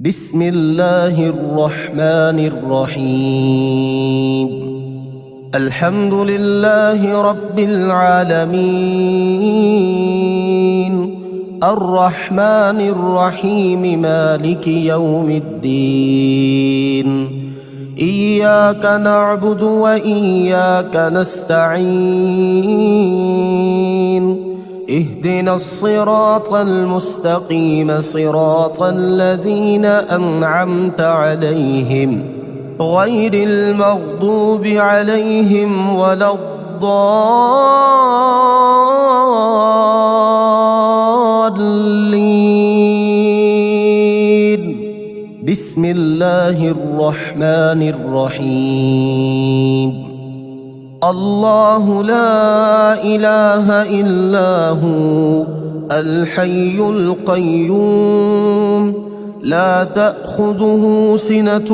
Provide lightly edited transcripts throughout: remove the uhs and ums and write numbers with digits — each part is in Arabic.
بسم الله الرحمن الرحيم. الحمد لله رب العالمين، الرحمن الرحيم، مالك يوم الدين. إياك نعبد وإياك نستعين. اهدنا الصراط المستقيم، صراط الذين أنعمت عليهم غير المغضوب عليهم ولا الضالين. بسم الله الرحمن الرحيم. الله لا إله إلا هو الحي القيوم، لا تأخذه سنة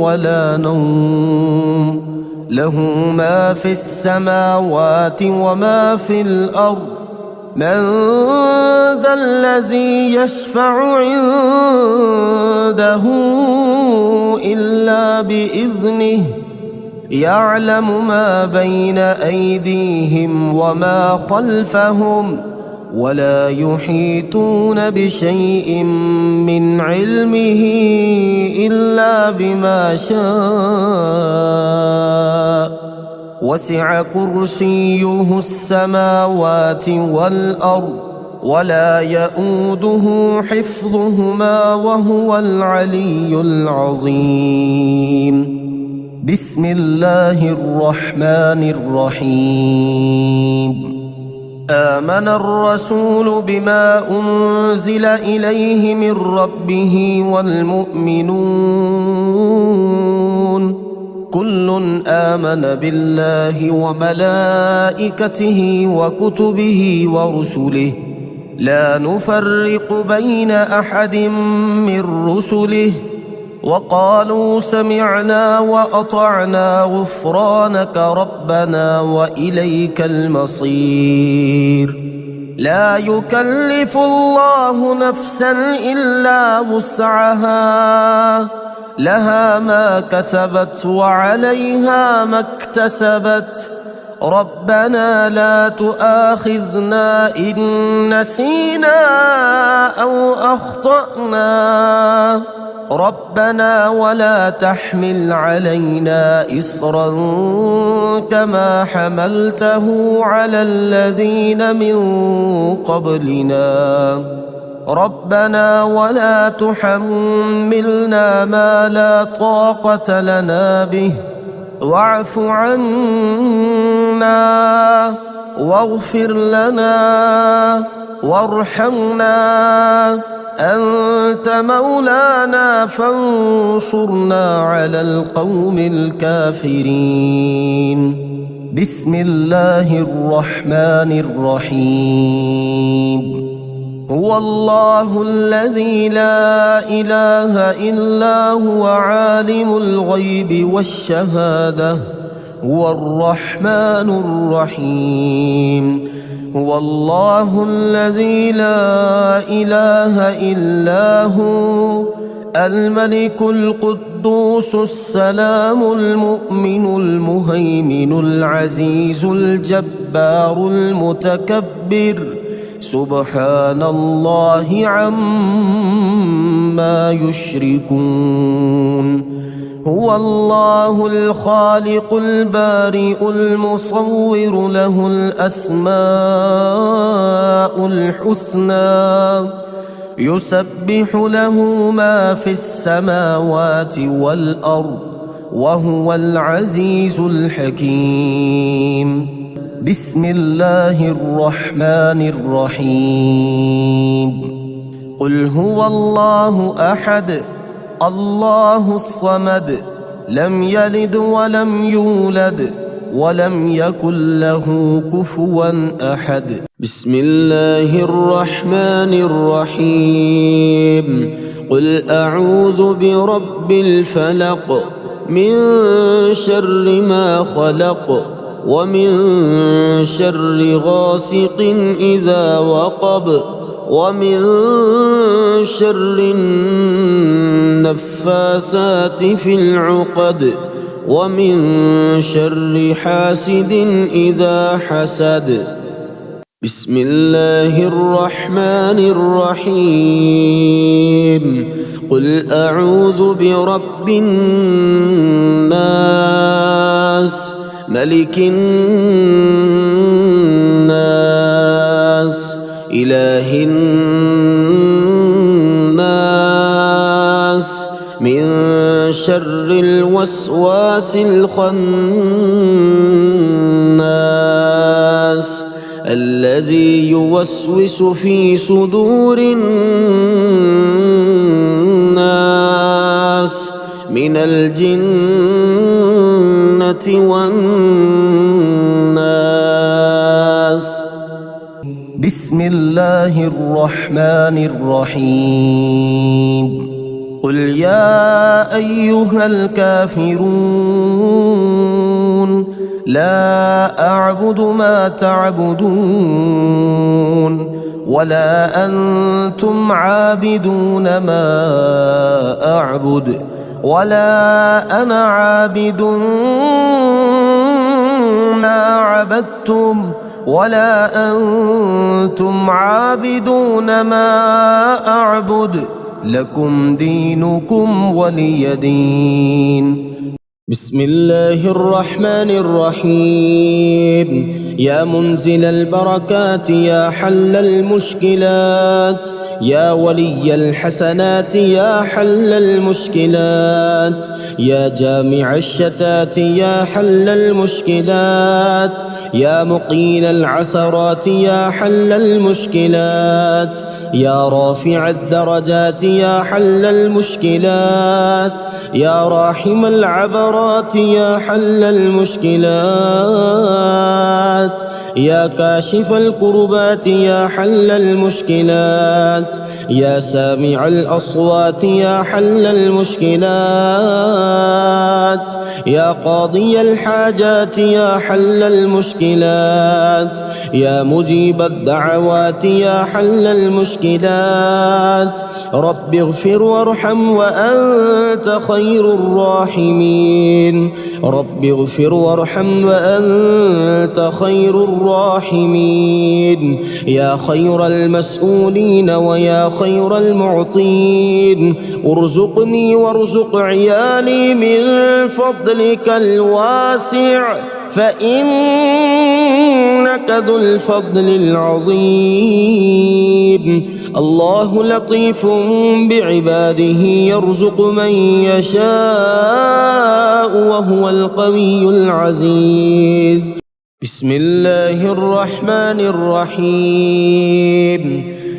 ولا نوم، له ما في السماوات وما في الأرض. من ذا الذي يشفع عنده إلا بإذنه، يعلم ما بين أيديهم وما خلفهم، ولا يحيطون بشيء من علمه إلا بما شاء. وسع كرسيه السماوات والأرض، ولا يؤوده حفظهما، وهو العلي العظيم. بسم الله الرحمن الرحيم. آمن الرسول بما أنزل إليه من ربه والمؤمنون كل آمن بالله وملائكته وكتبه ورسله، لا نفرق بين أحد من رسله، وقالوا سمعنا وأطعنا غفرانك ربنا وإليك المصير. لا يكلف الله نفسا إلا وسعها، لها ما كسبت وعليها ما اكتسبت. ربنا لا تؤاخذنا إن نسينا أو أخطأنا، ربنا ولا تحمل علينا إصرا كما حملته على الذين من قبلنا، ربنا ولا تحملنا ما لا طاقة لنا به، واعف عنا واغفر لنا وارحمنا، أنت مولانا فانصرنا على القوم الكافرين. بسم الله الرحمن الرحيم. هو الله الذي لا إله إلا هو عالم الغيب والشهادة، هو الرحمن الرحيم. هو الله الذي لا إله إلا هو الملك القدوس السلام المؤمن المهيمن العزيز الجبار المتكبر، سبحان الله عما يشركون. هو الله الخالق البارئ المصور، له الأسماء الحسنى، يسبح له ما في السماوات والأرض، وهو العزيز الحكيم. بسم الله الرحمن الرحيم. قل هو الله أحد، الله الصمد، لم يلد ولم يولد ولم يكن له كفوا أحد. بسم الله الرحمن الرحيم. قل أعوذ برب الفلق، من شر ما خلق، ومن شر غاسق إذا وقب، ومن شر النفاثات في العقد ومن شر حاسد إذا حسد. بسم الله الرحمن الرحيم. قل أعوذ برب الناس ملك الناس إله الناس من شر الوسواس الخناس الذي يوسوس في صدور الناس من الجنة والناس. بسم الله الرحمن الرحيم. قل يا أيها الكافرون لا أعبد ما تعبدون ولا أنتم عابدون ما أعبد ولا أنا عابد ما عبدتم ولا أنتم عابدون ما أعبد لكم دينكم ولي دين. بسم الله الرحمن الرحيم. يا منزل البركات يا حل المشكلات يا ولي الحسنات يا حل المشكلات يا جامع الشتات يا حل المشكلات يا مقيل العثرات يا حل المشكلات يا رافع الدرجات يا حل المشكلات يا راحم العبرات يا حل المشكلات يا كاشف الكربات يا حل المشكلات يا سامع الأصوات يا حل المشكلات يا قاضي الحاجات يا حل المشكلات يا مجيب الدعوات يا حل المشكلات رب اغفر وارحم وأنت خير الراحمين. رب اغفر وارحم وأنت خير الراحمين. يا خير المسؤولين ويا خير المعطين ارزقني وارزق عيالي من فضلك الواسع فإنك ذو الفضل العظيم. الله لطيف بعباده يرزق من يشاء وهو القوي العزيز. بسم الله الرحمن الرحيم.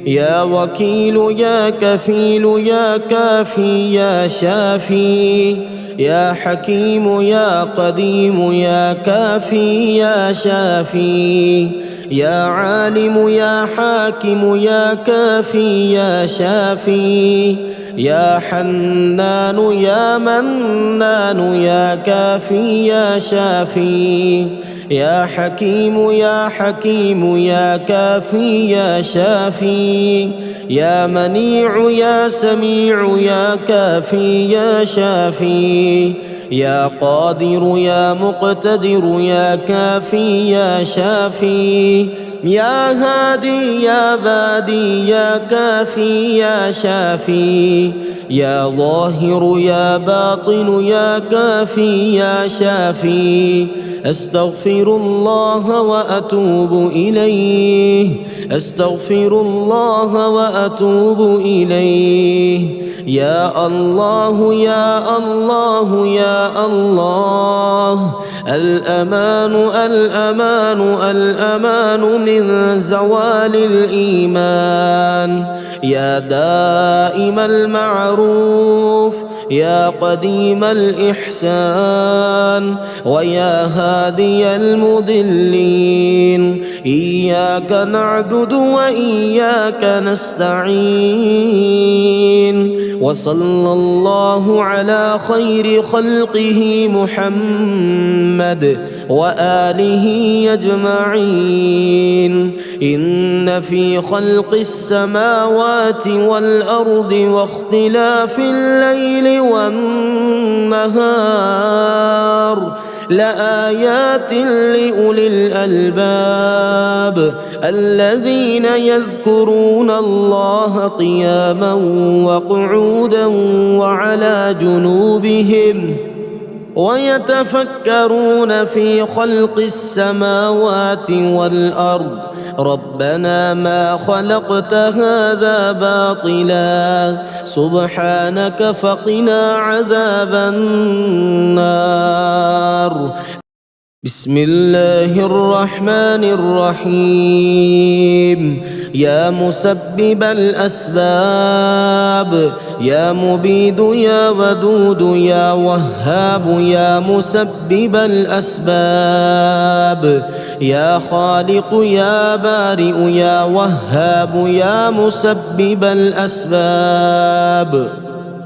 يا وكيل يا كفيل يا كافي يا شافي يا حكيم يا قديم يا كافي يا شافي يا عالم يا حاكم يا كافي يا شافي يا حنان يا منان يا كافي يا شافي يا حكيم يا حكيم يا كافي يا شافي يا منيع يا سميع يا كافي يا شافي يا قادر يا مقتدر يا كافي يا شافي يا هادي يا بادي يا كافي يا شافي يا ظاهر يا باطن يا كافي يا شافي أستغفر الله وأتوب إليه أستغفر الله وأتوب إليه. يا الله يا الله يا الله الأمان الأمان الأمان من زوال الإيمان. يا دائم المعروف يا قديم الإحسان ويا هادي المضلين إياك نعبد وإياك نستعين. وصلى الله على خير خلقه محمد محمد وآله أجمعين. إن في خلق السماوات والأرض واختلاف الليل والنهار لآيات لأولي الألباب الذين يذكرون الله قياما وقعودا وعلى جنوبهم ويتفكرون في خلق السماوات والأرض ربنا ما خلقت هذا باطلا سبحانك فقنا عذاب النار. بسم الله الرحمن الرحيم. يا مسبب الأسباب يا مبيد يا ودود يا وهاب يا مسبب الأسباب يا خالق يا بارئ يا وهاب يا مسبب الأسباب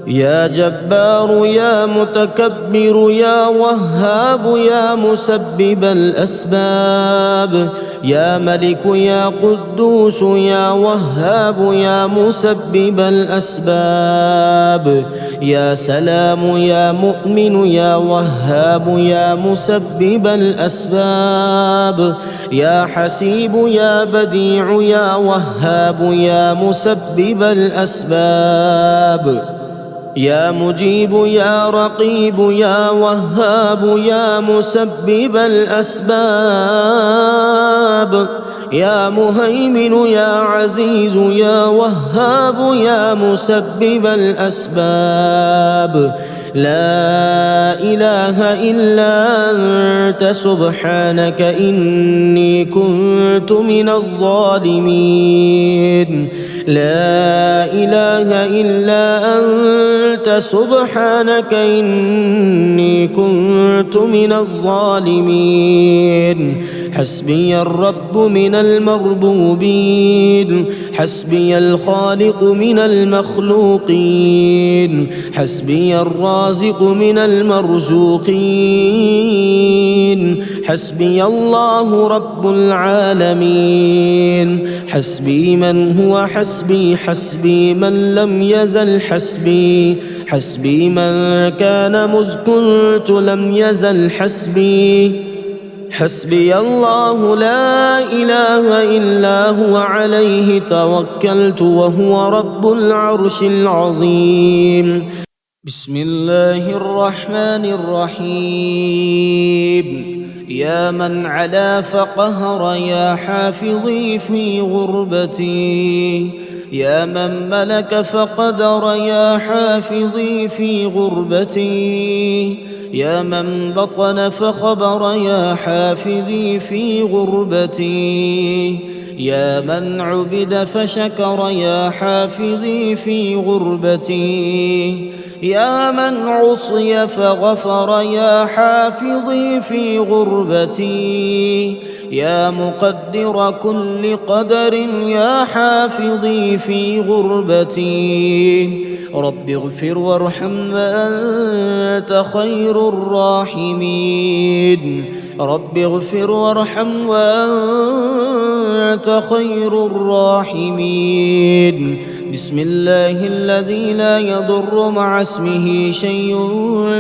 يا جبار يا متكبر يا وهاب يا مسبب الأسباب يا ملك يا قدوس يا وهاب يا مسبب الأسباب يا سلام يا مؤمن يا وهاب يا مسبب الأسباب يا حسيب يا بديع يا وهاب يا مسبب الأسباب يا مجيب يا رقيب يا وهاب يا مسبب الأسباب يا مهيمن يا عزيز يا وهاب يا مسبب الأسباب لا إله إلا أنت سبحانك إني كنت من الظالمين. لا إله إلا أنت سبحانك إني كنت من الظالمين. حسبي الرب من المربوبين حسبي الخالق من المخلوقين حسبي الرازق من المرزوقين حسبي الله رب العالمين. حسبي من هو حسبي حسبي من لم يزل حسبي حسبي من كان مذ كنت لم يزل حسبي. حسبي الله لا إله إلا هو عليه توكلت وهو رب العرش العظيم. بسم الله الرحمن الرحيم. يا من علا فقهر يا حافظي في غربتي يا من ملك فقدر يا حافظي في غربتي يا من بطن فخبر يا حافظي في غربتي يا من عبد فشكر يا حافظي في غربتي يا من عصي فغفر يا حافظي في غربتي يا مقدر كل قدر يا حافظي في غربتي. رب اغفر وارحم وأنت خير الراحمين. رب اغفر وارحم وأنت خير الراحمين. بسم الله الذي لا يضر مع اسمه شيء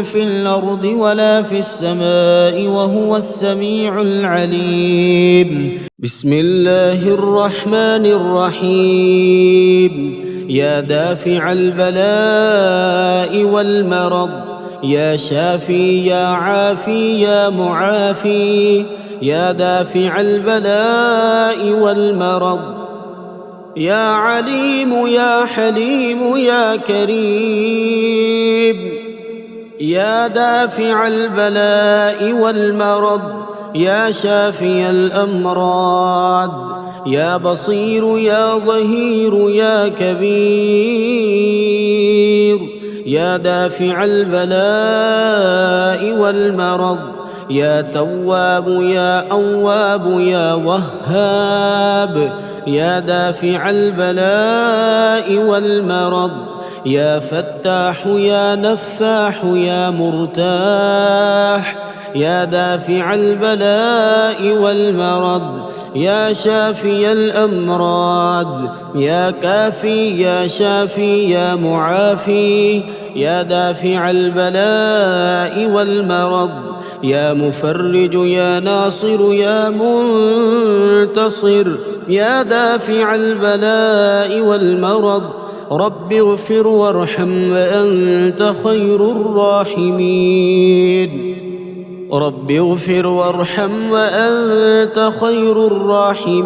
في الأرض ولا في السماء وهو السميع العليم. بسم الله الرحمن الرحيم. يا دافع البلاء والمرض يا شافي يا عافي يا معافي يا دافع البلاء والمرض يا عليم يا حليم يا كريم يا دافع البلاء والمرض يا شافي الأمراض يا بصير يا ظهير يا كبير يا دافع البلاء والمرض يا تواب يا أواب يا وهاب يا دافع البلاء والمرض يا فتاح يا نفاح يا مرتاح، يا دافع البلاء والمرض، يا شافي الأمراض، يا كافي يا شافي يا معافي، يا دافع البلاء والمرض، يا مفرج يا ناصر يا منتصر، يا دافع البلاء والمرض، رب اغفر وارحم وأنت خير الراحمين. رب اغفر وارحم وأنت خير الراحمين.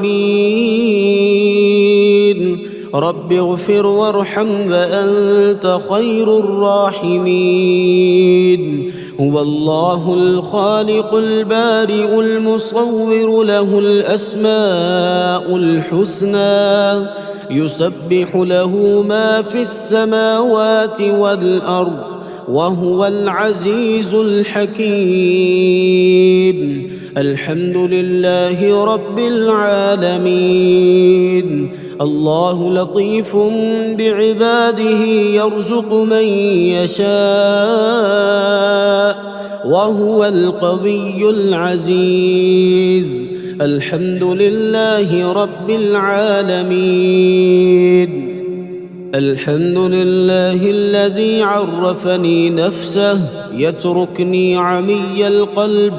رب اغفر وارحم وأنت خير الراحمين. هو الله الخالق البارئ المصور، له الأسماء الحسنى، يسبح له ما في السماوات والأرض، وهو العزيز الحكيم. الحمد لله رب العالمين. الله لطيف بعباده يرزق من يشاء، وهو القوي العزيز. الحمد لله رب العالمين. الحمد لله الذي عرفني نفسه يتركني عمي القلب.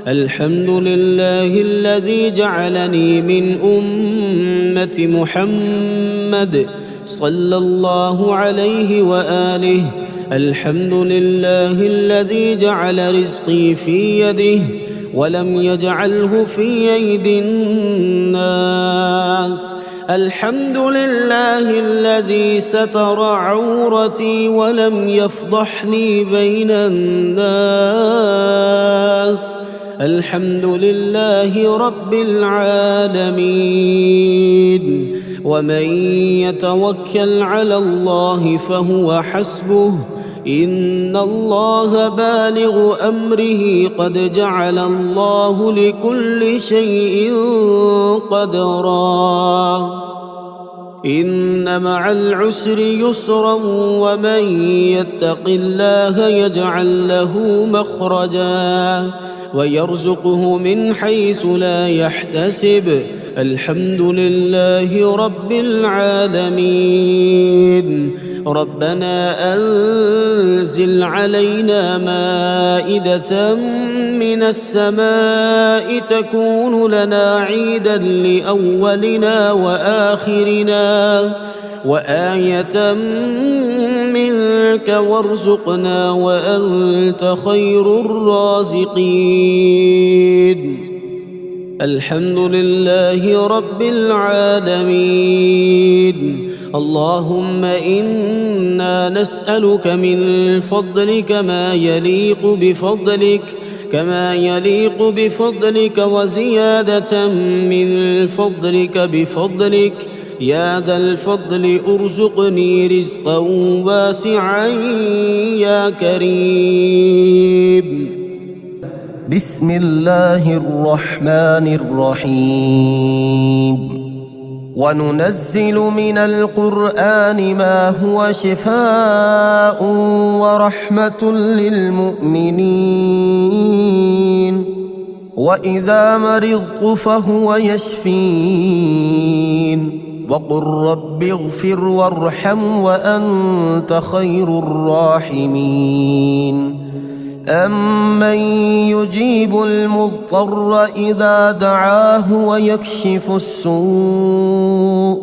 الحمد لله الذي جعلني من أمة محمد صلى الله عليه وآله. الحمد لله الذي جعل رزقي في يده ولم يجعله في أيدي الناس. الحمد لله الذي ستر عورتي ولم يفضحني بين الناس. الحمد لله رب العالمين. ومن يتوكل على الله فهو حسبه، إن الله بالغ أمره، قد جعل الله لكل شيء قدرا. إن مع العسر يسرا، ومن يتق الله يجعل له مخرجا ويرزقه من حيث لا يحتسب. الحمد لله رب العالمين. ربنا أنزل علينا مائدة من السماء تكون لنا عيدا لأولنا وآخرنا وآية منك وارزقنا وأنت خير الرازقين. الحمد لله رب العالمين. اللهم إنا نسألك من فضلك ما يليق بفضلك وزيادة من فضلك بفضلك. يا ذا الفضل ارزقني رزقا واسعا يا كريم. بسم الله الرحمن الرحيم. وننزل من القرآن ما هو شفاء ورحمة للمؤمنين، وإذا مرضت فهو يشفين. وقل رب اغفر وارحم وأنت خير الراحمين. أمن يجيب المضطر إذا دعاه ويكشف السوء.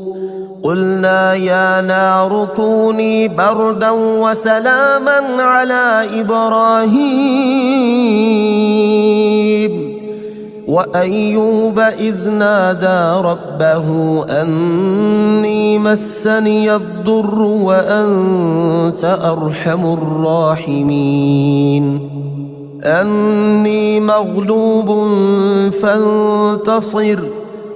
قلنا يا نار كوني بردا وسلاما على إبراهيم. وأيوب إذ نادى ربه أني مسني الضر وأنت أرحم الراحمين. أني مغلوب فانتصر.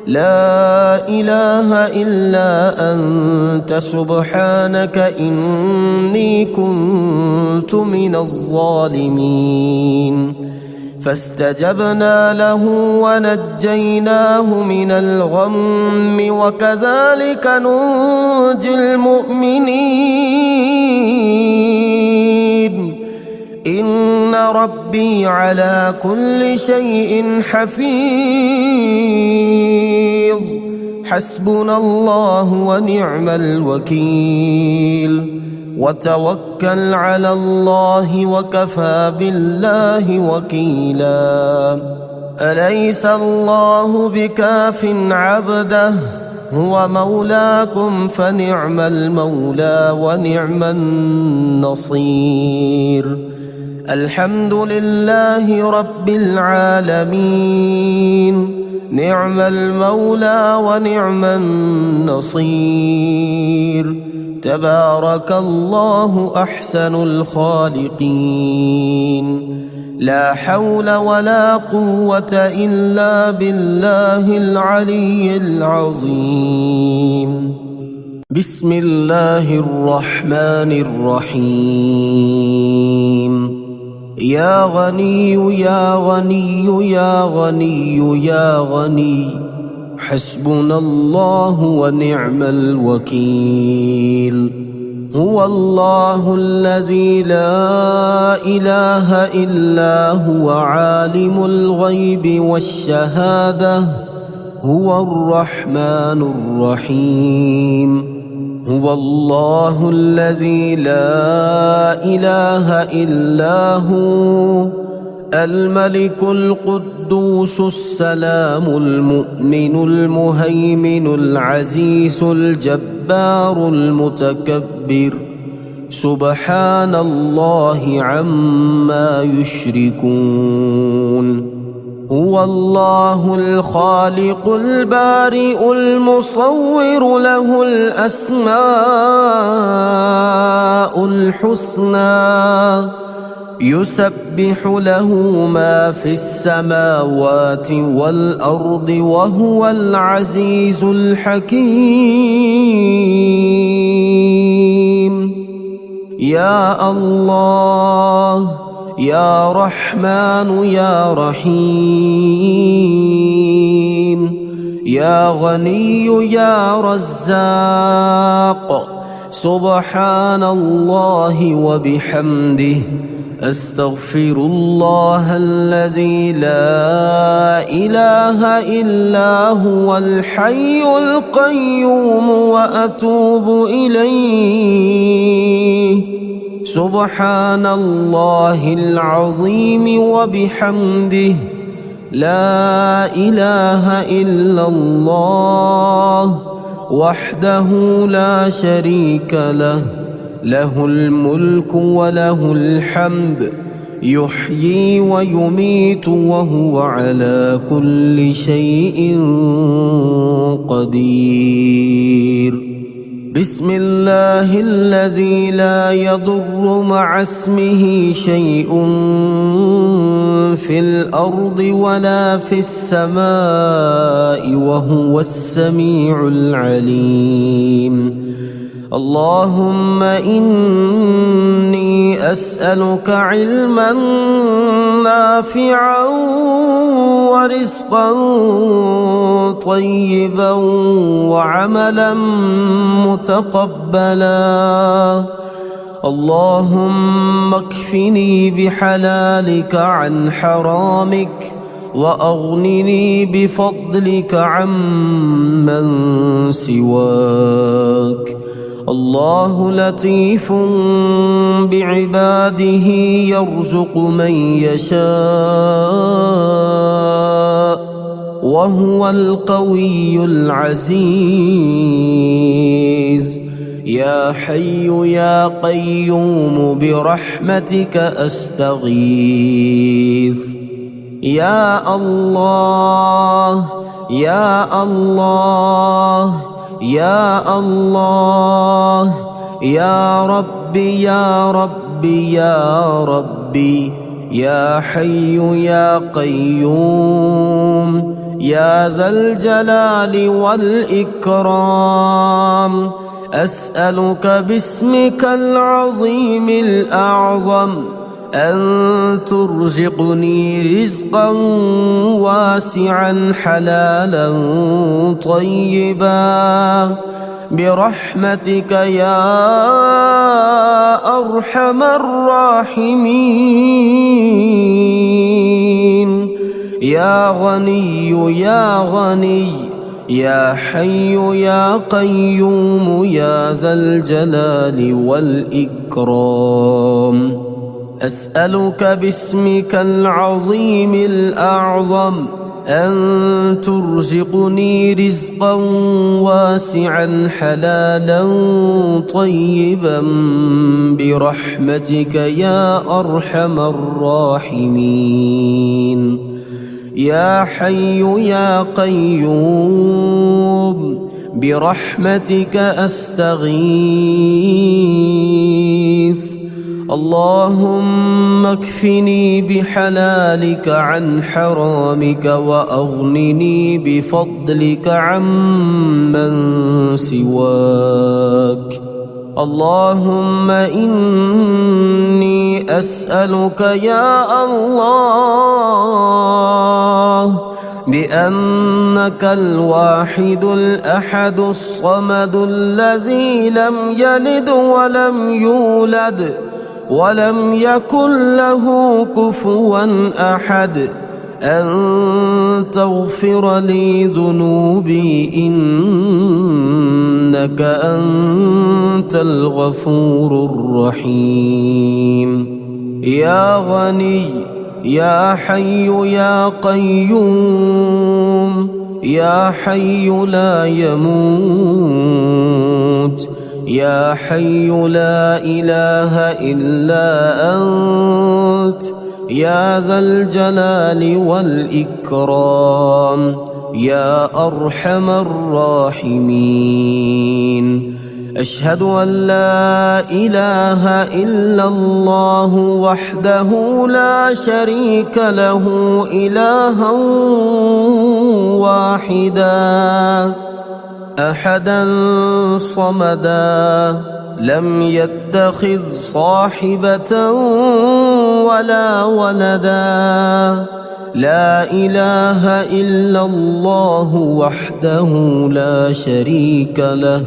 لا إله إلا أنت سبحانك إني كنت من الظالمين. فاستجبنا له ونجيناه من الغم وكذلك ننجي المؤمنين إن ربي على كل شيء حفيظ حسبنا الله ونعم الوكيل وتوكل على الله وكفى بالله وكيلا أليس الله بكاف عبده هو مولاكم فنعم المولى ونعم النصير الحمد لله رب العالمين نعم المولى ونعم النصير تبارك الله أحسن الخالقين لا حول ولا قوة إلا بالله العلي العظيم بسم الله الرحمن الرحيم يا غني يا غني يا غني يا غني حسبنا الله ونعم الوكيل هو الله الذي لا إله إلا هو عالم الغيب والشهادة هو الرحمن الرحيم هو الله الذي لا إله إلا هو الملك القدوس السلام المؤمن المهيمن العزيز الجبار المتكبر سبحان الله عما يشركون هو الله الخالق البارئ المصور له الأسماء الحسنى يسبح له ما في السماوات والأرض وهو العزيز الحكيم يا الله يا رحمن يا رحيم يا غني يا رزاق سبحان الله وبحمده أستغفر الله الذي لا إله إلا هو الحي القيوم وأتوب إليه سبحان الله العظيم وبحمده لا إله إلا الله وحده لا شريك له له الملك وله الحمد يحيي ويميت وهو على كل شيء قدير بسم الله الذي لا يضر مع اسمه شيء في الأرض ولا في السماء وهو السميع العليم اللهم إني أسألك علما نافعا ورزقا طيبا وعملا متقبلا اللهم اكفني بحلالك عن حرامك وأغنني بفضلك عمن سواك الله لطيف بعباده يرزق من يشاء وهو القوي العزيز يا حي يا قيوم برحمتك أستغيث يا الله يا الله يا الله يا ربي يا ربي يا ربي يا حي يا قيوم يا ذا الجلال والإكرام أسألك باسمك العظيم الأعظم أن ترزقني رزقا واسعا حلالا طيبا برحمتك يا أرحم الراحمين. يا غني يا غني يا حي يا قيوم يا ذا الجلال والإكرام. أسألك باسمك العظيم الأعظم أن ترزقني رزقا واسعا حلالا طيبا برحمتك يا أرحم الراحمين. يا حي يا قيوم برحمتك أستغيث. اللهم اكفني بحلالك عن حرامك وأغنني بفضلك عمن سواك. اللهم إني أسألك يا الله بأنك الواحد الأحد الصمد الذي لم يلد ولم يولد ولم يكن له كفوا أحد أن تغفر لي ذنوبي إنك أنت الغفور الرحيم. يا غني يا حي يا قيوم يا حي لا يموت يا حي لا إله إلا أنت يا ذا الجلال والإكرام يا أرحم الراحمين. أشهد أن لا إله إلا الله وحده لا شريك له إلها واحدا أحدا صمدا لم يتخذ صاحبة ولا ولدا. لا إله إلا الله وحده لا شريك له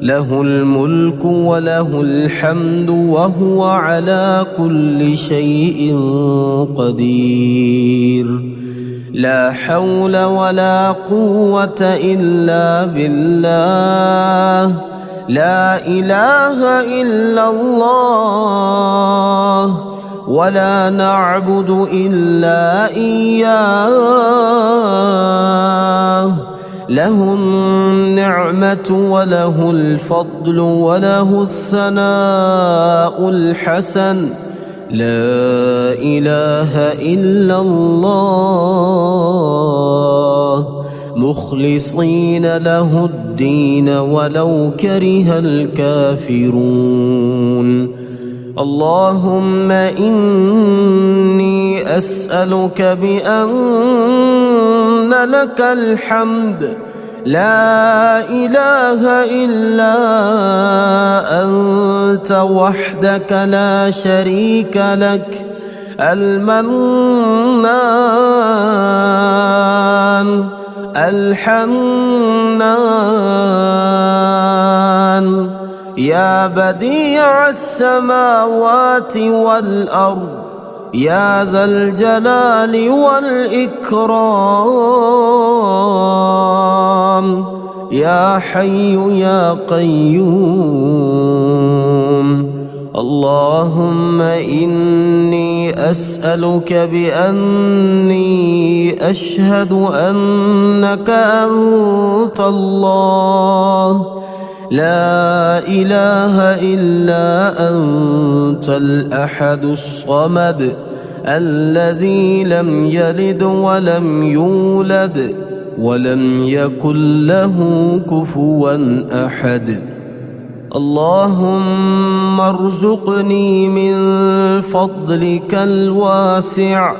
له الملك وله الحمد وهو على كل شيء قدير. لا حول ولا قوة إلا بالله. لا إله إلا الله ولا نعبد إلا إياه. له النعمة وله الفضل وله الثناء الحسن. لا إله إلا الله مخلصين له الدين ولو كره الكافرون. اللهم إني أسألك بأن لك الحمد لا إله إلا أنت وحدك لا شريك لك المنان الحنان يا بديع السماوات والأرض يا ذا الجلال والإكرام يا حي يا قيوم. اللهم إني أسألك بأني أشهد أنك أنت الله لا إله إلا أنت الأحد الصمد الذي لم يلد ولم يولد ولم يكن له كفوا أحد. اللهم ارزقني من فضلك الواسع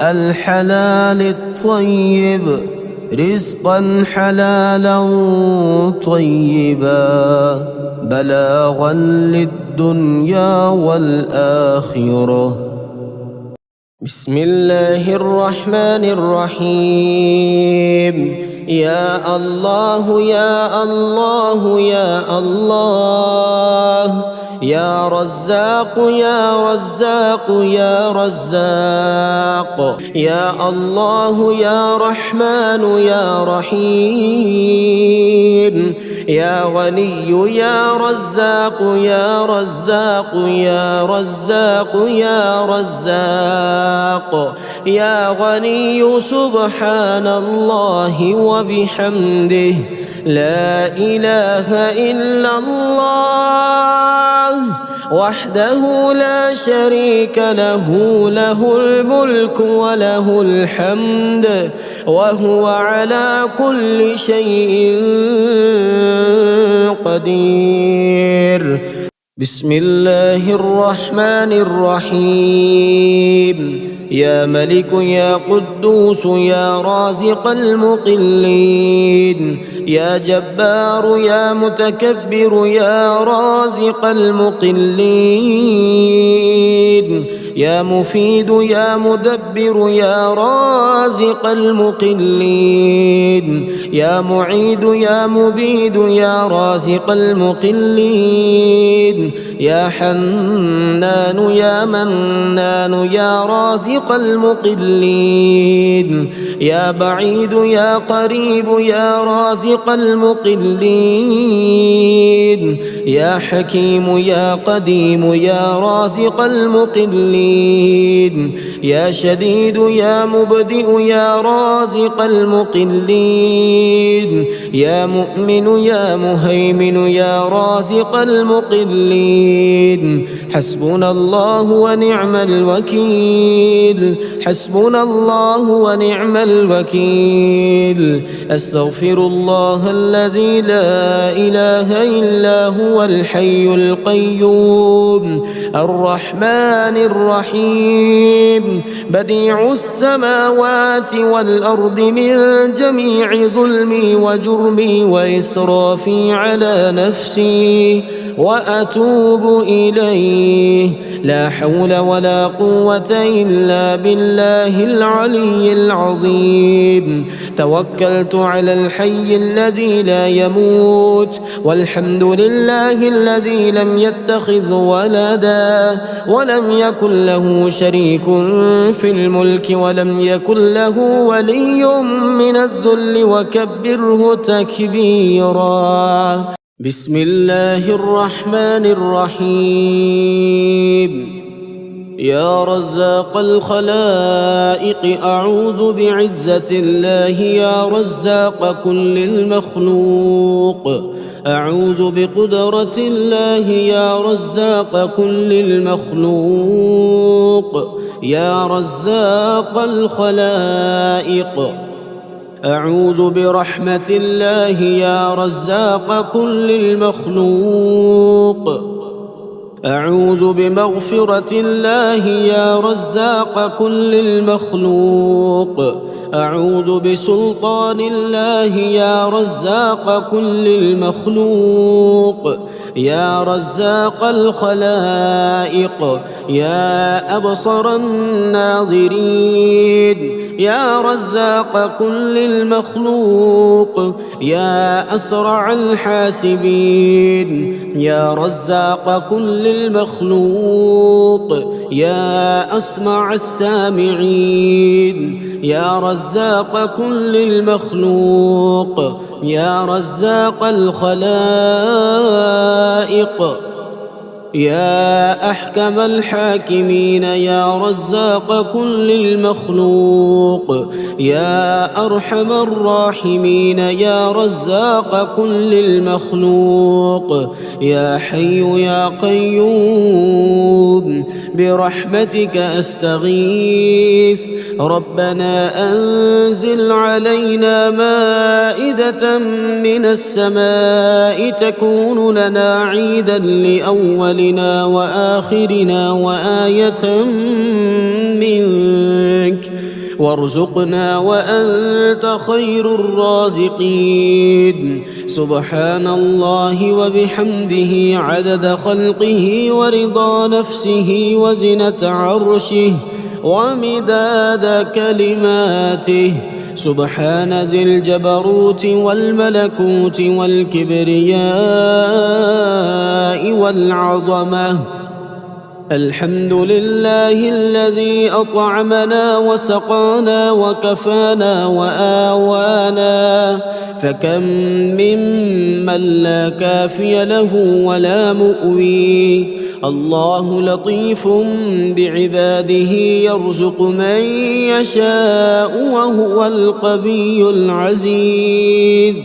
الحلال الطيب رزقا حلالا طيبا بلاغا للدنيا والآخرة بسم الله الرحمن الرحيم. يا الله يا الله يا الله، يا رزاق يا رزاق يا رزاق، يا الله يا رحمن يا رحيم، يا غني يا رزاق يا رزاق يا رزاق يا رزاق، يا غني سبحان الله وبحمده، لا إله إلا الله وحده لا شريك له، له الملك وله الحمد وهو على كل شيء قدير. بسم الله الرحمن الرحيم. يا ملك يا قدوس يا رازق المقلين، يا جبار يا متكبر يا رازق المقلين، يا مفيد يا مدبر يا رازق المقلين، يا معيد يا مبيد يا رازق المقلين، يا حنان يا منان يا رازق المقلين، يا بعيد يا قريب يا رازق المقلين، يا حكيم يا قديم يا رازق المقلين، يا شديد يا مبدئ يا رازق المقلين، يا مؤمن يا مهيمن يا رازق المقلين. حسبنا الله ونعم الوكيل، حسبنا الله ونعم الوكيل. أستغفر الله الذي لا إله إلا هو الحي القيوم الرحمن الرحيم، بديع السماوات والأرض، من جميع ظلمي وجرمي وإسرافي على نفسي وأتوب إليه، لا حول ولا قوة إلا بالله العلي العظيم. توكلت على الحي الذي لا يموت، والحمد لله الذي لم يتخذ ولدا ولم يكن له شريك في الملك ولم يكن له ولي من الذل وكبره تكبيرا. بسم الله الرحمن الرحيم. يا رزاق الخلائق أعوذ بعزة الله، يا رزاق كل المخلوق أعوذ بقدرة الله، يا رزاق كل المخلوق، يا رزاق الخلائق أعوذ برحمة الله، يا رزاق كل المخلوق أعوذ بمغفرة الله، يا رزاق كل المخلوق أعوذ بسلطان الله، يا رزاق كل المخلوق، يا رزاق الخلائق، يا أبصر الناظرين، يا رزاق كل المخلوق، يا أسرع الحاسبين، يا رزاق كل المخلوق، يا أسمع السامعين، يا رزاق كل المخلوق، يا رزاق الخلائق، يا أحكم الحاكمين، يا رزاق كل المخلوق، يا أرحم الراحمين، يا رزاق كل المخلوق، يا حي يا قيوم برحمتك أستغيث، ربنا أنزل علينا مائدة من السماء تكون لنا عيدا لأولنا وآخرنا وآية منك، وارزقنا وأنت خير الرازقين. سبحان الله وبحمده عدد خلقه ورضا نفسه وزنة عرشه ومداد كلماته. سبحان ذي الجبروت والملكوت والكبرياء والعظمة. الحمد لله الذي أطعمنا وسقانا وكفانا وآوانا، فكم ممن لا كافي له ولا مؤوي. الله لطيف بعباده يرزق من يشاء وهو القوي العزيز.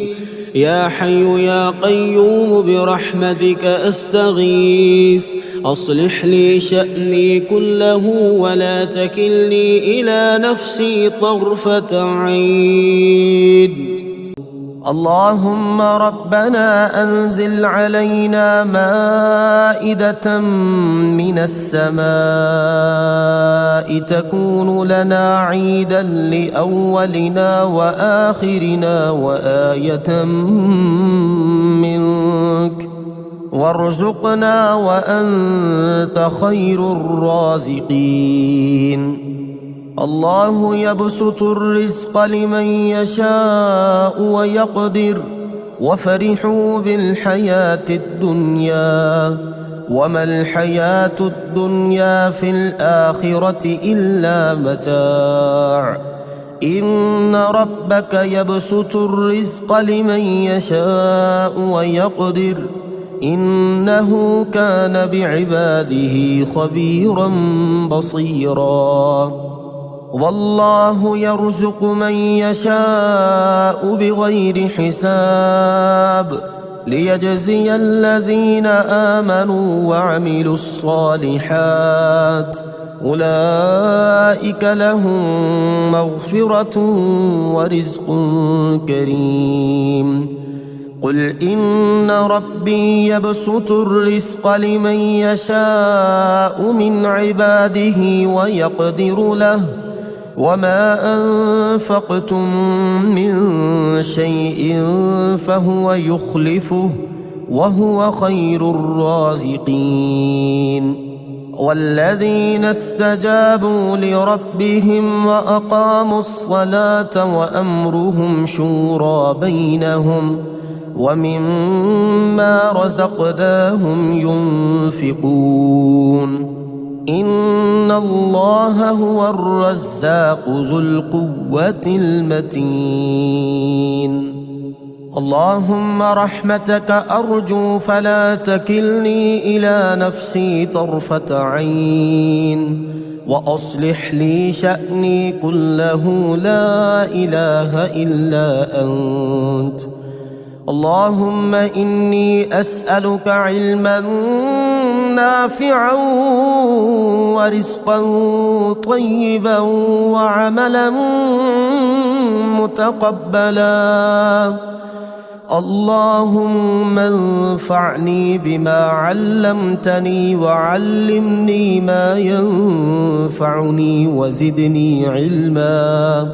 يا حي يا قيوم برحمتك أستغيث، أصلح لي شأني كله ولا تكلني إلى نفسي طرفة عين. اللهم ربنا أنزل علينا مائدة من السماء تكون لنا عيدا لأولنا وآخرنا وآية منك، وارزقنا وأنت خير الرازقين. الله يبسط الرزق لمن يشاء ويقدر، وفرحوا بالحياة الدنيا وما الحياة الدنيا في الآخرة إلا متاع. إن ربك يبسط الرزق لمن يشاء ويقدر، إنه كان بعباده خبيرا بصيرا. والله يرزق من يشاء بغير حساب، ليجزي الذين آمنوا وعملوا الصالحات، أولئك لهم مغفرة ورزق كريم. قل إن ربي يبسط الرزق لمن يشاء من عباده ويقدر له، وما أنفقتم من شيء فهو يخلفه وهو خير الرازقين. والذين استجابوا لربهم وأقاموا الصلاة وأمرهم شورى بينهم ومما رزقناهم ينفقون. إن الله هو الرزاق ذو القوة المتين. اللهم رحمتك أرجو فلا تكلني إلى نفسي طرفة عين، وأصلح لي شأني كله لا إله إلا أنت. اللهم إني أسألك علما نافعا ورزقا طيبا وعملا متقبلا. اللهم انفعني بما علمتني وعلمني ما ينفعني وزدني علما.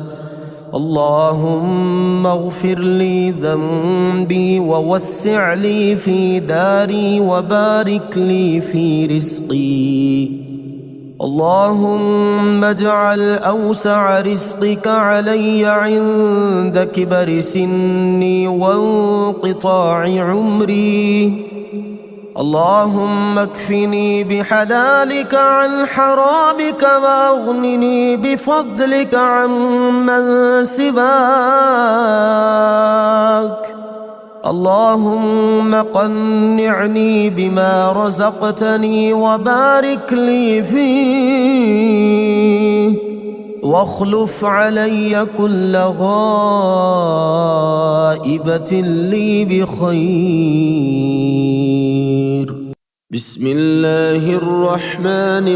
اللهم اغفر لي ذنبي ووسع لي في داري وبارك لي في رزقي. اللهم اجعل أوسع رزقك علي عند كبر سني وانقطاع عمري. اللهم اكفني بحلالك عن حرامك واغنني بفضلك عمن سواك. اللهم قنعني بما رزقتني وبارك لي فيه، واخلف علي كل غائبة لي بخير. بسم الله الرحمن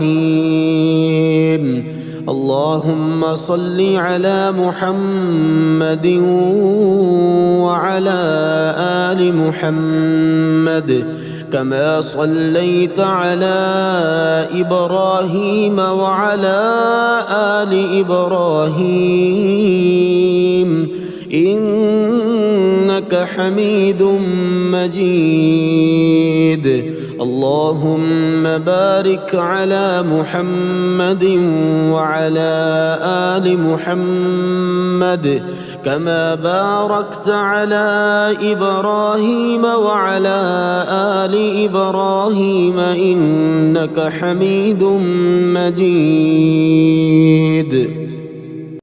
الرحيم. اللهم صل على محمد وعلى آل محمد كما صليت على إبراهيم وعلى آل إبراهيم إنك حميد مجيد. اللهم بارك على محمد وعلى آل محمد كما باركت على إبراهيم وعلى آل إبراهيم إنك حميد مجيد.